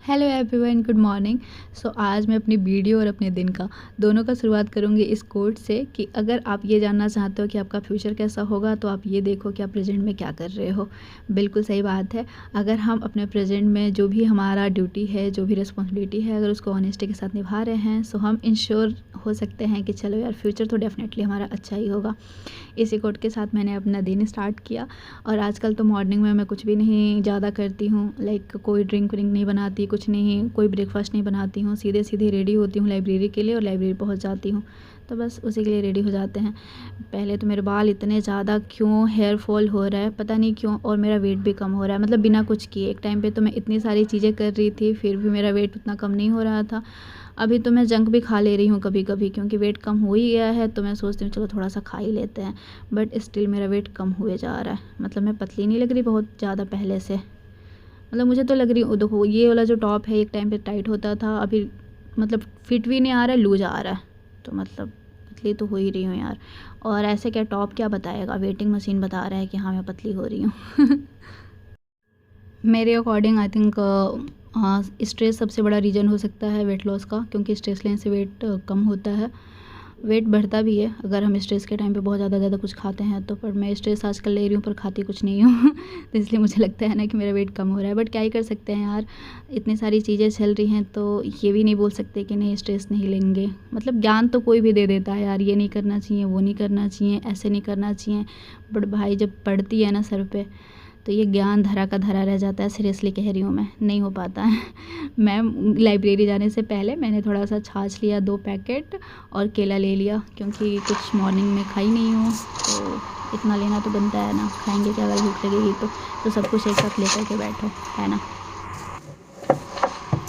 Hello everyone, good morning. So आज मैं अपनी वीडियो और अपने दिन का दोनों का शुरुआत करूँगी इस कोट से कि अगर आप ये जानना चाहते हो कि आपका फ्यूचर कैसा होगा तो आप ये देखो कि आप प्रेजेंट में क्या कर रहे हो। बिल्कुल सही बात है। अगर हम अपने प्रेजेंट में जो भी हमारा ड्यूटी है, जो भी रिस्पॉन्सिबिलिटी है, अगर उसको ऑनेस्टी के साथ निभा रहे हैं सो हम इंश्योर हो सकते हैं कि चलो यार फ्यूचर तो डेफिनेटली हमारा अच्छा ही होगा। इसी कोट के साथ मैंने अपना दिन स्टार्ट किया। और आजकल तो मॉर्निंग में मैं कुछ भी नहीं ज़्यादा करती हूँ, लाइक कोई ड्रिंक व्रिंक नहीं बनाती, कुछ नहीं, कोई ब्रेकफास्ट नहीं बनाती हूँ। सीधे सीधे रेडी होती हूँ लाइब्रेरी के लिए और लाइब्रेरी पहुँच जाती हूँ। तो बस उसी के लिए रेडी हो जाते हैं। पहले तो मेरे बाल इतने ज़्यादा क्यों हेयर फॉल हो रहा है पता नहीं क्यों, और मेरा वेट भी कम हो रहा है, मतलब बिना कुछ किए। एक टाइम पे तो मैं इतनी सारी चीज़ें कर रही थी फिर भी मेरा वेट उतना कम नहीं हो रहा था। अभी तो मैं जंक भी खा ले रही हूँ कभी कभी, क्योंकि वेट कम हो ही गया है तो मैं सोचती हूँ चलो थोड़ा सा खा ही लेते हैं। बट स्टिल मेरा वेट कम हुए जा रहा है, मतलब मैं पतली नहीं लग रही बहुत ज़्यादा पहले से। मतलब मुझे तो लग रही हूँ, देखो ये वाला जो टॉप है एक टाइम पे टाइट होता था, अभी मतलब फिट भी नहीं आ रहा है, लूज आ रहा है। तो मतलब पतली तो हो ही रही हूँ यार। और ऐसे क्या टॉप क्या बताएगा, वेटिंग मशीन बता रहा है कि हाँ मैं पतली हो रही हूँ। मेरे अकॉर्डिंग आई थिंक स्ट्रेस सबसे बड़ा रीज़न हो सकता है वेट लॉस का, क्योंकि स्ट्रेस लेने से वेट कम होता है। वेट बढ़ता भी है अगर हम स्ट्रेस के टाइम पे बहुत ज़्यादा कुछ खाते हैं तो। पर मैं स्ट्रेस आजकल ले रही हूँ पर खाती कुछ नहीं हूँ। तो इसलिए मुझे लगता है ना कि मेरा वेट कम हो रहा है। बट क्या ही कर सकते हैं यार, इतनी सारी चीज़ें चल रही हैं तो ये भी नहीं बोल सकते कि नहीं स्ट्रेस नहीं लेंगे। मतलब ज्ञान तो कोई भी दे देता है यार, ये नहीं करना चाहिए, वो नहीं करना चाहिए, ऐसे नहीं करना चाहिए। बट भाई जब पड़ती है ना सर पे तो ये ज्ञान धरा का धरा रह जाता है। सीरियसली कह रही हूँ, मैं नहीं हो पाता है। मैं लाइब्रेरी जाने से पहले मैंने थोड़ा सा छाछ लिया 2 पैकेट और केला ले लिया, क्योंकि कुछ मॉर्निंग में खाई नहीं हूँ तो इतना लेना तो बनता है ना, खाएंगे क्या अगर भूख लगेगी तो सब कुछ एक साथ लेकर के बैठो, है ना।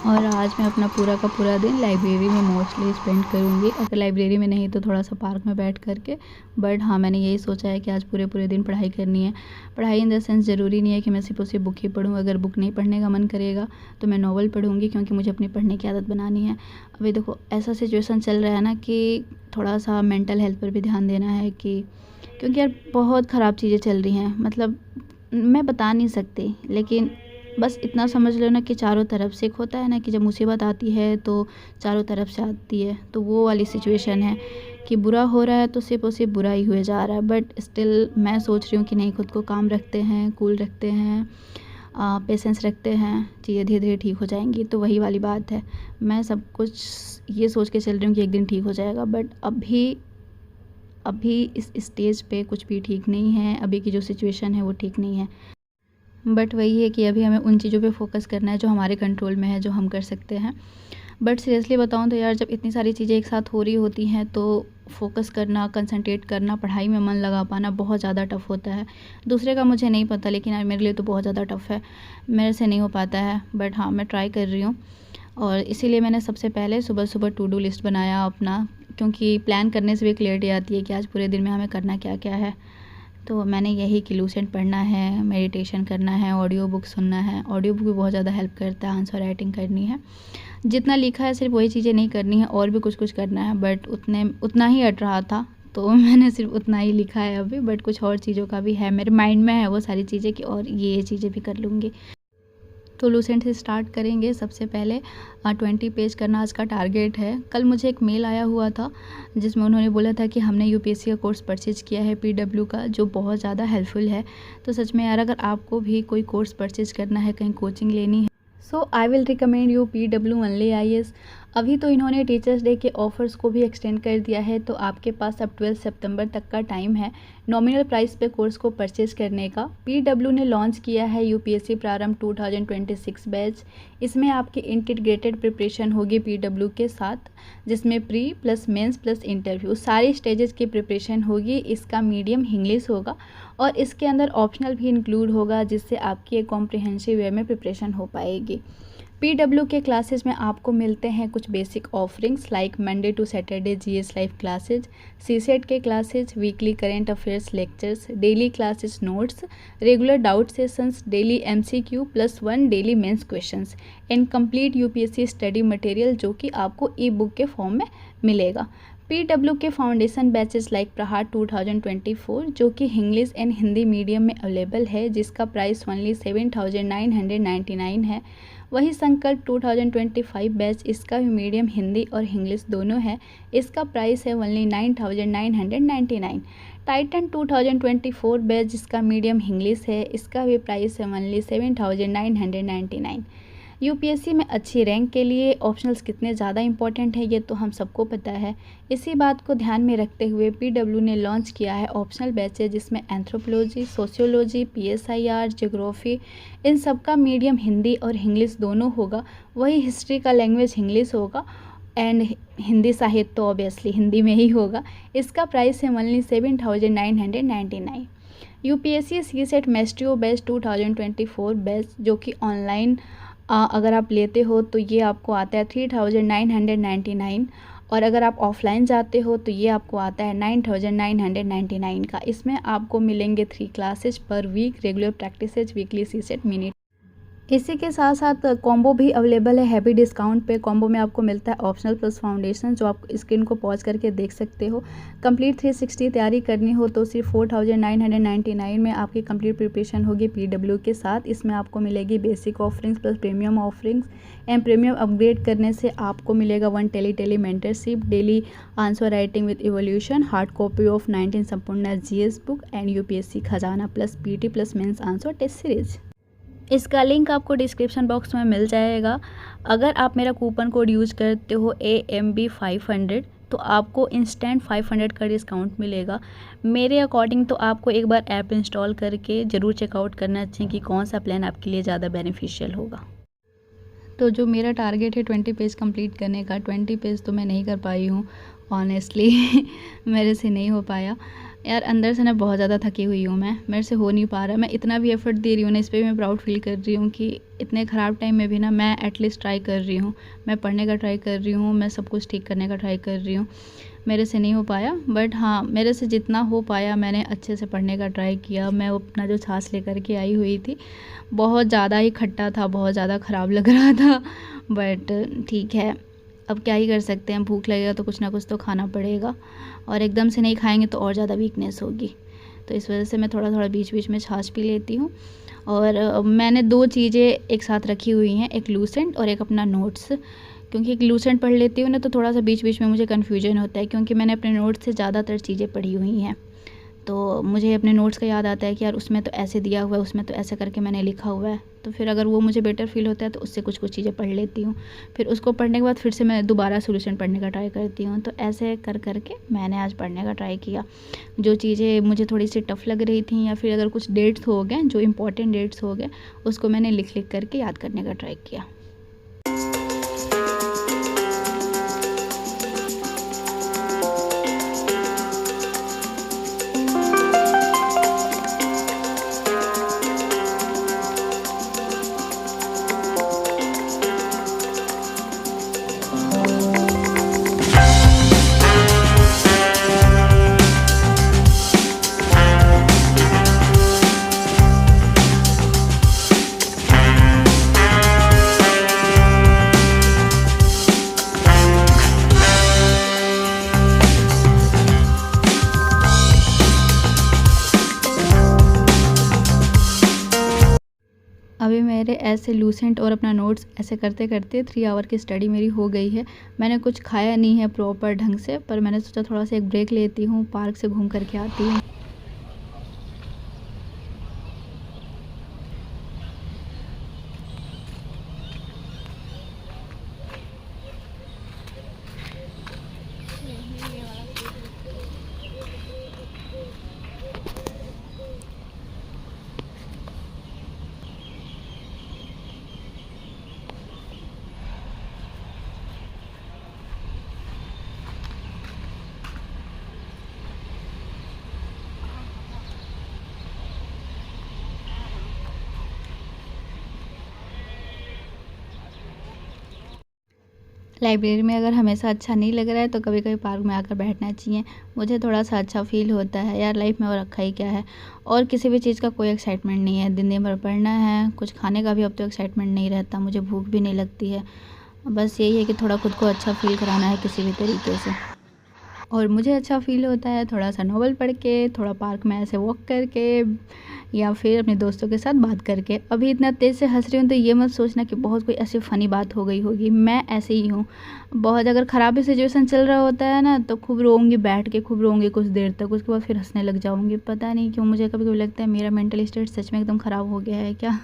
और आज मैं अपना पूरा का पूरा दिन लाइब्रेरी में मोस्टली स्पेंड करूँगी। अगर लाइब्रेरी में नहीं तो थोड़ा सा पार्क में बैठ करके। बट हाँ, मैंने यही सोचा है कि आज पूरे पूरे दिन पढ़ाई करनी है। पढ़ाई इन द सेंस ज़रूरी नहीं है कि मैं सिर्फ उसी बुक ही पढूँ। अगर बुक नहीं पढ़ने का मन करेगा तो मैं नॉवल पढ़ूँगी, क्योंकि मुझे अपनी पढ़ने की आदत बनानी है। अभी देखो ऐसा सिचुएसन चल रहा है ना कि थोड़ा सा मेंटल हेल्थ पर भी ध्यान देना है, कि क्योंकि यार बहुत ख़राब चीज़ें चल रही हैं। मतलब मैं बता नहीं सकती, लेकिन बस इतना समझ लो ना कि चारों तरफ से एक होता है ना कि जब मुसीबत आती है तो चारों तरफ से आती है, तो वो वाली सिचुएशन है कि बुरा हो रहा है तो सिर्फ और सिर्फ बुरा ही हुए जा रहा है। बट स्टिल मैं सोच रही हूँ कि नहीं, खुद को काम रखते हैं, कूल रखते हैं, पेशेंस रखते हैं, चीज़ें धीरे धीरे ठीक हो जाएंगी। तो वही वाली बात है, मैं सब कुछ ये सोच के चल रही हूँ कि एक दिन ठीक हो जाएगा। बट अभी इस स्टेज पे कुछ भी ठीक नहीं है, अभी की जो सिचुएशन है वो ठीक नहीं है। बट वही है कि अभी हमें उन चीज़ों पे फोकस करना है जो हमारे कंट्रोल में है, जो हम कर सकते हैं। बट सीरियसली बताऊँ तो यार जब इतनी सारी चीज़ें एक साथ हो रही होती हैं तो फोकस करना, कंसंट्रेट करना, पढ़ाई में मन लगा पाना बहुत ज़्यादा टफ़ होता है। दूसरे का मुझे नहीं पता, लेकिन यार मेरे लिए तो बहुत ज़्यादा टफ़ है, मेरे से नहीं हो पाता है। बट हाँ, मैं ट्राई कर रही हूँ। और इसीलिए मैंने सबसे पहले सुबह सुबह टू डू लिस्ट बनाया अपना, क्योंकि प्लान करने से भी क्लियरिटी आती है कि आज पूरे दिन में हमें करना क्या क्या है। तो मैंने यही कि लूसेंट पढ़ना है, मेडिटेशन करना है, ऑडियो बुक सुनना है। ऑडियो बुक भी बहुत ज़्यादा हेल्प करता है, आंसर राइटिंग करनी है। जितना लिखा है सिर्फ वही चीज़ें नहीं करनी है, और भी कुछ कुछ करना है। बट उतना ही अट रहा था तो मैंने सिर्फ उतना ही लिखा है अभी। बट कुछ और चीज़ों का भी है, मेरे माइंड में है वो सारी चीज़ें कि और ये चीज़ें भी कर लूँगी। तो लूसेंट से स्टार्ट करेंगे। सबसे पहले 20 पेज करना आज का टारगेट है। कल मुझे एक मेल आया हुआ था जिसमें उन्होंने बोला था कि हमने यूपीएससी का कोर्स परचेज़ किया है पीडब्ल्यू का, जो बहुत ज़्यादा हेल्पफुल है। तो सच में यार, अगर आपको भी कोई कोर्स परचेज़ करना है, कहीं कोचिंग लेनी है, so I will recommend you PW only IAS। अभी तो इन्होंने टीचर्स डे के ऑफ़र्स को भी एक्सटेंड कर दिया है, तो आपके पास अब 12 सितंबर तक का टाइम है नॉमिनल प्राइस पे कोर्स को परचेज़ करने का। पीडब्ल्यू ने लॉन्च किया है यूपीएससी प्रारंभ 2026 बैच। इसमें आपकी इंटीग्रेटेड प्रिपरेशन होगी पीडब्ल्यू के साथ, जिसमें pre plus mains plus interview सारी स्टेजेस की प्रिपरेशन होगी। इसका मीडियम इंग्लिश होगा और इसके अंदर ऑप्शनल भी इंक्लूड होगा, जिससे आपकी एक कॉम्प्रिहेंसिव वे में प्रिपरेशन हो पाएगी। पीडब्ल्यू के क्लासेस में आपको मिलते हैं कुछ basic offerings like Monday to Saturday GS live classes, CSAT के classes, weekly current affairs lectures, daily classes notes, regular doubt sessions, daily MCQ +1 daily mains questions and complete UPSC study material, जो कि आपको ई book के form में मिलेगा। PW के foundation batches like प्रहार 2024, जो कि इंग्लिश एंड हिंदी मीडियम में अवेलेबल है, जिसका प्राइस ओनली 7,999 है, वही संकल्प 2025 बैच, इसका भी मीडियम हिंदी और इंग्लिश दोनों है। इसका प्राइस है ओनली 9,999। टाइटन 2024 बैच, जिसका मीडियम इंग्लिश है, इसका भी प्राइस है ओनली 7,999। यूपीएससी में अच्छी रैंक के लिए ऑप्शनल्स कितने ज़्यादा इंपॉर्टेंट है ये तो हम सबको पता है। इसी बात को ध्यान में रखते हुए पीडब्ल्यू ने लॉन्च किया है ऑप्शनल बैचेज, जिसमें एंथ्रोपोलॉजी, सोशियोलॉजी, पीएसआईआर, ज्योग्राफी, इन सब का मीडियम हिंदी और इंग्लिश दोनों होगा। वही हिस्ट्री का लैंग्वेज इंग्लिश होगा एंड हिंदी साहित्य तो ऑब्वियसली हिंदी में ही होगा। इसका प्राइस है only 7,999। UPSC CSAT maestro batch 2024 batch, जो कि ऑनलाइन अगर आप लेते हो तो ये आपको आता है 3,999, और अगर आप ऑफलाइन जाते हो तो ये आपको आता है 9,999 का। इसमें आपको मिलेंगे 3 classes per week, regular practices, weekly CSAT, mini. इसी के साथ साथ कॉम्बो भी अवेलेबल है हैवी डिस्काउंट पे। कॉम्बो में आपको मिलता है ऑप्शनल प्लस फाउंडेशन, जो आप स्क्रीन को पॉज करके देख सकते हो। कंप्लीट 360 तैयारी करनी हो तो सिर्फ 4,999 में आपकी कंप्लीट प्रिपरेशन होगी पीडब्ल्यू के साथ। इसमें आपको मिलेगी basic offerings plus premium offerings, and premium upgrade करने से आपको मिलेगा 1 tele mentorship, daily answer writing with evolution, hard copy of 19 संपूर्ण जीएस बुक एंड यूपीएससी खजाना plus PT plus mains answer test series. इसका लिंक आपको डिस्क्रिप्शन बॉक्स में मिल जाएगा। अगर आप मेरा कूपन कोड यूज़ करते हो AMB500 तो आपको इंस्टेंट 500 का डिस्काउंट मिलेगा। मेरे अकॉर्डिंग तो आपको एक बार ऐप इंस्टॉल करके ज़रूर चेकआउट करना चाहिए कि कौन सा प्लान आपके लिए ज़्यादा बेनिफिशियल होगा। तो जो मेरा टारगेट है 20 पेज कंप्लीट करने का, 20 पेज तो मैं नहीं कर पाई हूँ ऑनेस्टली मेरे से नहीं हो पाया यार। अंदर से ना बहुत ज़्यादा थकी हुई हूँ मैं, मेरे से हो नहीं पा रहा। मैं इतना भी एफर्ट दे रही हूँ ना, इस पर मैं प्राउड फील कर रही हूँ कि इतने ख़राब टाइम में भी ना मैं एटलीस्ट ट्राई कर रही हूँ। मैं पढ़ने का ट्राई कर रही हूँ, मैं सब कुछ ठीक करने का ट्राई कर रही हूँ। मेरे से नहीं हो पाया, बट हाँ मेरे से जितना हो पाया मैंने अच्छे से पढ़ने का ट्राई किया। मैं अपना जो छाछ लेकर के आई हुई थी बहुत ज़्यादा ही खट्टा था, बहुत ज़्यादा ख़राब लग रहा था, बट ठीक है अब क्या ही कर सकते हैं। भूख लगेगा तो कुछ ना कुछ तो खाना पड़ेगा, और एकदम से नहीं खाएंगे तो और ज़्यादा वीकनेस होगी। तो इस वजह से मैं थोड़ा थोड़ा बीच बीच में छाछ पी लेती हूँ। और मैंने 2 चीज़ें एक साथ रखी हुई हैं, एक लूसेंट और एक अपना नोट्स। क्योंकि एक लूसेंट पढ़ लेती हूँ ना तो थोड़ा सा बीच बीच में मुझे कन्फ्यूजन होता है, क्योंकि मैंने अपने नोट्स से ज़्यादातर चीज़ें पढ़ी हुई हैं। तो मुझे अपने नोट्स का याद आता है कि यार उसमें तो ऐसे दिया हुआ है, उसमें तो ऐसे करके मैंने लिखा हुआ है। तो फिर अगर वो मुझे बेटर फील होता है तो उससे कुछ कुछ चीज़ें पढ़ लेती हूँ। फिर उसको पढ़ने के बाद फिर से मैं दोबारा सोल्यूशन पढ़ने का ट्राई करती हूँ। तो ऐसे कर करके मैंने आज पढ़ने का ट्राई किया। जो चीज़ें मुझे थोड़ी सी टफ लग रही थी, या फिर अगर कुछ डेट्स हो गए जो इंपॉर्टेंट डेट्स हो गए, उसको मैंने लिख लिख करके याद करने का ट्राई किया। अभी मेरे ऐसे लूसेंट और अपना नोट्स ऐसे करते करते 3 आवर की स्टडी मेरी हो गई है। मैंने कुछ खाया नहीं है प्रॉपर ढंग से, पर मैंने सोचा थोड़ा सा एक ब्रेक लेती हूँ, पार्क से घूम करके आती हूँ। लाइब्रेरी में अगर हमेशा अच्छा नहीं लग रहा है तो कभी कभी पार्क में आकर बैठना चाहिए। मुझे थोड़ा सा अच्छा फील होता है यार, लाइफ में और रखा ही क्या है। और किसी भी चीज़ का कोई एक्साइटमेंट नहीं है, दिन दिन भर पढ़ना है, कुछ खाने का भी अब तो एक्साइटमेंट नहीं रहता, मुझे भूख भी नहीं लगती है। बस यही है कि थोड़ा खुद को अच्छा फील कराना है किसी भी तरीके से। और मुझे अच्छा फील होता है थोड़ा सा नॉवल पढ़ के, थोड़ा पार्क में ऐसे वॉक करके, या फिर अपने दोस्तों के साथ बात करके। अभी इतना तेज़ से हंस रही हूँ तो ये मत सोचना कि बहुत कोई ऐसी फ़नी बात हो गई होगी, मैं ऐसे ही हूँ। बहुत अगर ख़राब भी सिचुएशन चल रहा होता है ना तो खूब रोऊँगी, बैठ के खूब रोऊँगी कुछ देर तक, उसके बाद फिर हंसने लग जाऊँगी। पता नहीं क्यों मुझे कभी कभी लगता है मेरा मेंटल स्टेट सच में एकदम ख़राब हो गया है क्या।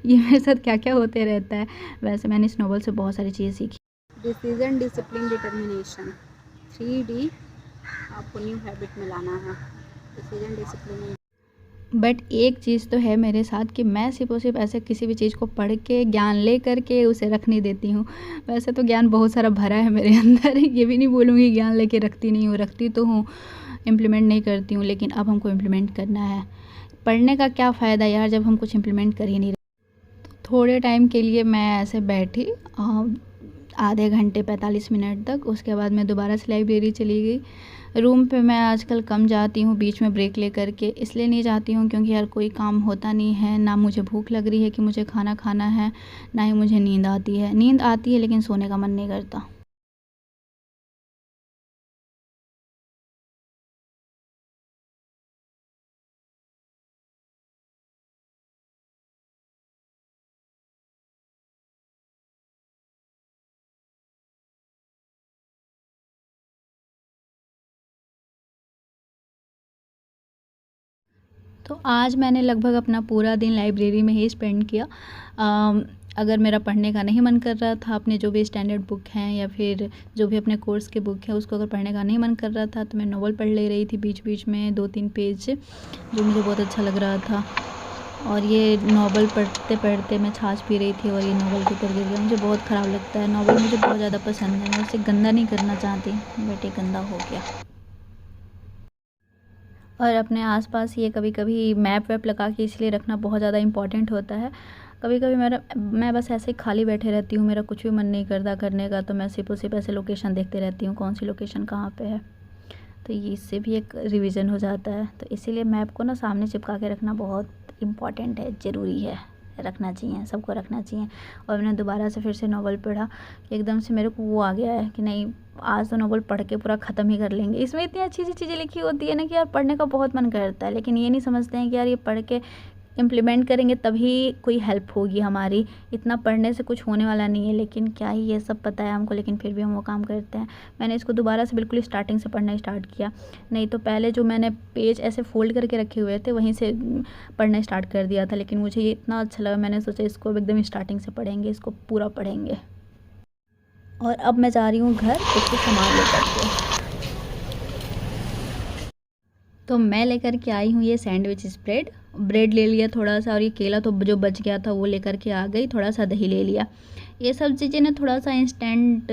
ये मेरे साथ क्या क्या होते रहता है। वैसे मैंने इस नॉवल से बहुत सारी चीज़ें सीखी। डिसीजन, डिसिप्लिन, डिटर्मिनेशन, 3D आपको न्यू हैबिट में लाना है। Decision, discipline. बट एक चीज़ तो है मेरे साथ कि मैं सिर्फ और सिर्फ ऐसे किसी भी चीज़ को पढ़ के ज्ञान ले करके उसे रख नहीं देती हूँ। वैसे तो ज्ञान बहुत सारा भरा है मेरे अंदर, ये भी नहीं बोलूँगी ज्ञान लेके रखती नहीं हूँ, रखती तो हूँ, इम्प्लीमेंट नहीं करती हूँ, लेकिन अब हमको इम्प्लीमेंट करना है। पढ़ने का क्या फ़ायदा यार जब हम कुछ इम्प्लीमेंट कर ही नहीं रहे। थोड़े टाइम के लिए मैं ऐसे बैठी, आधे घंटे 45 मिनट तक, उसके बाद मैं दोबारा से लाइब्रेरी चली गई। रूम पे मैं आजकल कम जाती हूँ बीच में ब्रेक ले करके, इसलिए नहीं जाती हूँ क्योंकि यार कोई काम होता नहीं है, ना मुझे भूख लग रही है कि मुझे खाना खाना है, ना ही मुझे नींद आती है। नींद आती है लेकिन सोने का मन नहीं करता। तो आज मैंने लगभग अपना पूरा दिन लाइब्रेरी में ही स्पेंड किया। अगर मेरा पढ़ने का नहीं मन कर रहा था, अपने जो भी स्टैंडर्ड बुक हैं या फिर जो भी अपने कोर्स के बुक हैं उसको अगर पढ़ने का नहीं मन कर रहा था तो मैं नॉवल पढ़ ले रही थी बीच बीच में 2-3 पेज, जो मुझे बहुत अच्छा लग रहा था। और ये नॉवल पढ़ते पढ़ते मैं छाछ पी रही थी और ये नॉवल के ऊपर गिर गया। मुझे बहुत ख़राब लगता है, नॉवल मुझे बहुत ज़्यादा पसंद है, मैं उसे गंदा नहीं करना चाहती बट ये गंदा हो गया। और अपने आसपास ये कभी कभी मैप वैप लगा के इसलिए रखना बहुत ज़्यादा इम्पॉर्टेंट होता है। कभी कभी मैं बस ऐसे ही खाली बैठे रहती हूँ, मेरा कुछ भी मन नहीं करता करने का, तो मैं सिर्फ और सिर्फ ऐसे लोकेशन देखते रहती हूँ कौन सी लोकेशन कहाँ पे है। तो ये इससे भी एक रिवीजन हो जाता है। तो इसीलिए मैप को ना सामने चिपका के रखना बहुत इम्पॉर्टेंट है, ज़रूरी है, रखना चाहिए, सबको रखना चाहिए। और मैंने दोबारा से फिर से नॉवल पढ़ा, एकदम से मेरे को वो आ गया है कि नहीं आज तो नॉवल पढ़ के पूरा ख़त्म ही कर लेंगे। इसमें इतनी अच्छी अच्छी चीज़ें लिखी होती है ना कि यार पढ़ने का बहुत मन करता है, लेकिन ये नहीं समझते हैं कि यार ये पढ़ के इम्प्लीमेंट करेंगे तभी कोई हेल्प होगी हमारी। इतना पढ़ने से कुछ होने वाला नहीं है, लेकिन क्या ही ये सब पता है हमको, लेकिन फिर भी हम वो काम करते हैं। मैंने इसको दोबारा से बिल्कुल स्टार्टिंग से पढ़ना स्टार्ट किया, नहीं तो पहले जो मैंने पेज ऐसे फोल्ड करके रखे हुए थे वहीं से पढ़ना स्टार्ट कर दिया था। लेकिन मुझे ये इतना अच्छा लगा, मैंने सोचा इसको एकदम स्टार्टिंग से पढ़ेंगे, इसको पूरा पढ़ेंगे। और अब मैं जा रही हूँ घर कुछ सामान लेकर के। तो मैं लेकर के आई हूँ ये सैंडविच ब्रेड ले लिया थोड़ा सा, और ये केला तो जो बच गया था वो लेकर के आ गई, थोड़ा सा दही ले लिया। ये सब चीज़ें ना थोड़ा सा इंस्टेंट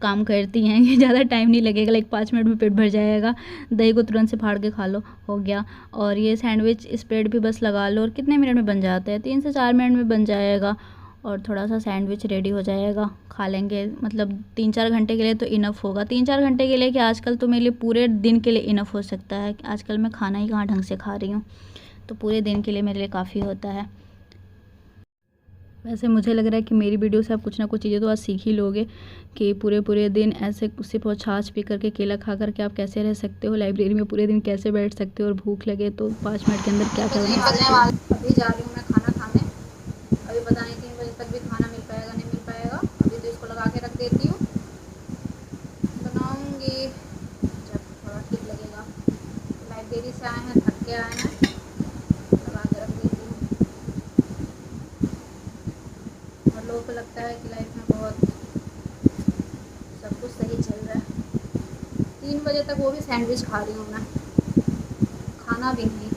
काम करती हैं, ये ज़्यादा टाइम नहीं लगेगा, लाइक 5 मिनट में पेट भर जाएगा। दही को तुरंत से फाड़ के खा लो, हो गया। और ये सैंडविच स्प्रेड भी बस लगा लो और कितने मिनट में बन जाता है, 3 से 4 मिनट में बन जाएगा। और थोड़ा सा सैंडविच रेडी हो जाएगा, खा लेंगे। मतलब 3-4 घंटे के लिए तो इनफ होगा। 3-4 घंटे के लिए कि आजकल तो मेरे लिए पूरे दिन के लिए इनफ हो सकता है। आजकल मैं खाना ही कहाँ ढंग से खा रही हूँ, तो पूरे दिन के लिए मेरे लिए काफ़ी होता है। वैसे मुझे लग रहा है कि मेरी वीडियो से आप कुछ ना कुछ चीज़ें तो आज सीख ही लोगे कि पूरे पूरे दिन ऐसे सिर्फ और छाछ पी करके केला खा करके आप कैसे रह सकते हो, लाइब्रेरी में पूरे दिन कैसे बैठ सकते हो, और भूख लगे तो 5 मिनट के अंदर क्या क्या बना सकते हो। अभी जा रही हूँ मैं खाना खाने, अभी पता नहीं 3 बजे तक भी खाना मिल पाएगा नहीं मिल पाएगा। अभी तो इसको लगा के रख देती हूँ, बनाऊँगी जब थोड़ा ठीक लगेगा। लाइब्रेरी से आए हैं, थक के आए हैं, लगा के रख देती हूँ। और लोगों को लगता है कि लाइफ में बहुत सब कुछ सही चल रहा है। 3 बजे तक वो भी सैंडविच खा रही हूँ मैं, खाना भी नहीं।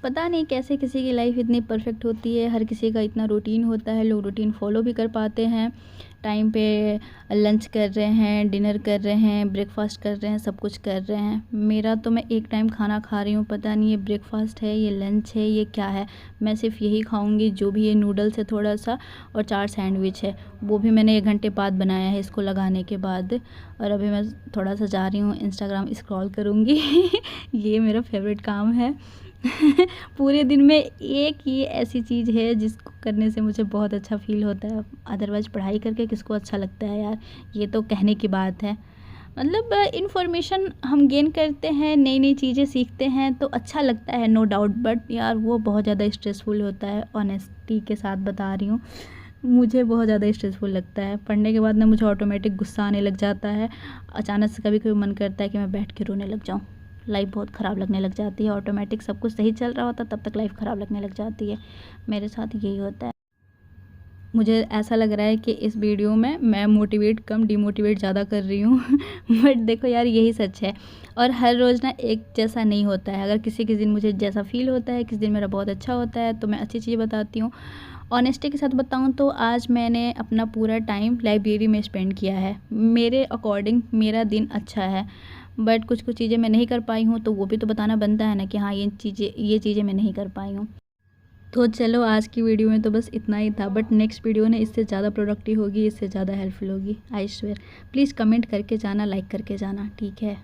पता नहीं कैसे किसी की लाइफ इतनी परफेक्ट होती है, हर किसी का इतना रूटीन होता है, लोग रूटीन फॉलो भी कर पाते हैं, टाइम पे लंच कर रहे हैं, डिनर कर रहे हैं, ब्रेकफास्ट कर रहे हैं, सब कुछ कर रहे हैं। मेरा तो मैं एक टाइम खाना खा रही हूँ, पता नहीं ये ब्रेकफास्ट है, ये लंच है, ये क्या है। मैं सिर्फ यही खाऊंगी जो भी ये नूडल्स है थोड़ा सा, और 4 सैंडविच है, वो भी मैंने 1 घंटे बाद बनाया है इसको लगाने के बाद। और अभी मैं थोड़ा सा जा रही हूँ इंस्टाग्राम स्क्रॉल करूँगी ये मेरा फेवरेट काम है पूरे दिन में एक ही ऐसी चीज़ है जिसको करने से मुझे बहुत अच्छा फील होता है। अदरवाइज़ पढ़ाई करके किसको अच्छा लगता है यार, ये तो कहने की बात है। मतलब इन्फॉर्मेशन हम गेन करते हैं, नई नई चीज़ें सीखते हैं तो अच्छा लगता है, नो डाउट। बट यार वो बहुत ज़्यादा स्ट्रेसफुल होता है, ऑनेस्टी के साथ बता रही हूँ। मुझे बहुत ज़्यादा स्ट्रेसफुल लगता है। पढ़ने के बाद ना मुझे ऑटोमेटिक गुस्सा आने लग जाता है। अचानक से कभी कभी मन करता है कि मैं बैठ के रोने लग जाऊँ। लाइफ बहुत ख़राब लगने लग जाती है। ऑटोमेटिक सब कुछ सही चल रहा होता तब तक लाइफ ख़राब लगने लग जाती है। मेरे साथ यही होता है। मुझे ऐसा लग रहा है कि इस वीडियो में मैं मोटिवेट कम डिमोटिवेट ज़्यादा कर रही हूँ बट देखो यार यही सच है। और हर रोज़ ना एक जैसा नहीं होता है। अगर किसी दिन मुझे जैसा फ़ील होता है, किसी दिन मेरा बहुत अच्छा होता है तो मैं अच्छी चीज़ें बताती हूँ। ऑनेस्टी के साथ बताऊँ तो आज मैंने अपना पूरा टाइम लाइब्रेरी में स्पेंड किया है। मेरे अकॉर्डिंग मेरा दिन अच्छा है। बट कुछ कुछ चीज़ें मैं नहीं कर पाई हूँ तो वो भी तो बताना बनता है ना कि हाँ ये चीज़ें मैं नहीं कर पाई हूँ। तो चलो आज की वीडियो में तो बस इतना ही था। बट नेक्स्ट वीडियो ना इससे ज़्यादा प्रोडक्टिव होगी, इससे ज़्यादा हेल्पफुल होगी, आई स्वेयर। प्लीज़ कमेंट करके जाना, लाइक करके जाना, ठीक है।